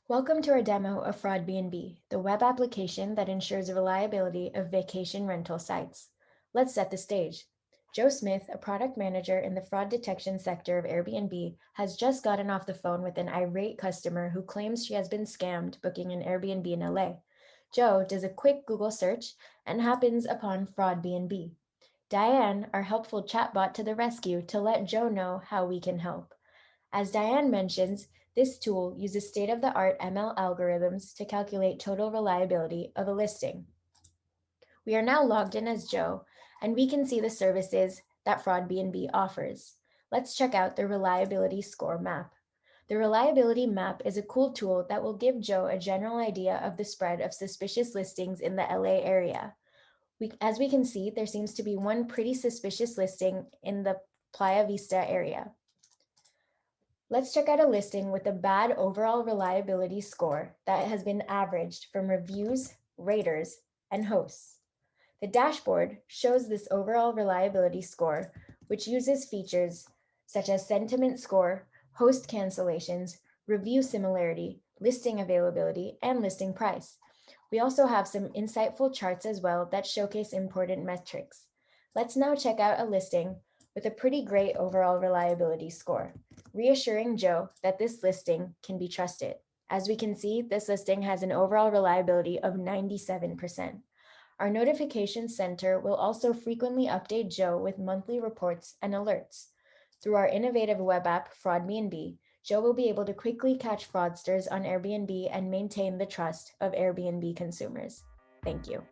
Welcome to our demo of Fraudbnb, the web application that ensures the reliability of vacation rental sites. Let's set the stage. Joe Smith, a product manager in the fraud detection sector of Airbnb, has just gotten off the phone with an irate customer who claims she has been scammed booking an Airbnb in LA. Joe does a quick Google search and happens upon Fraudbnb. Diane, our helpful chatbot, to the rescue to let Joe know how we can help. As Diane mentions, this tool uses state-of-the-art ML algorithms to calculate total reliability of a listing. We are now logged in as Joe, and we can see the services that Fraudbnb offers. Let's check out the reliability score map. The reliability map is a cool tool that will give Joe a general idea of the spread of suspicious listings in the LA area. As we can see, there seems to be one pretty suspicious listing in the Playa Vista area. Let's check out a listing with a bad overall reliability score that has been averaged from reviews, raters, and hosts. The dashboard shows this overall reliability score, which uses features such as sentiment score, host cancellations, review similarity, listing availability, and listing price. We also have some insightful charts as well that showcase important metrics. Let's now check out a listing with a pretty great overall reliability score, reassuring Joe that this listing can be trusted. As we can see, this listing has an overall reliability of 97%. Our notification center will also frequently update Joe with monthly reports and alerts. Through our innovative web app, Fraudbnb, Joe will be able to quickly catch fraudsters on Airbnb and maintain the trust of Airbnb consumers. Thank you.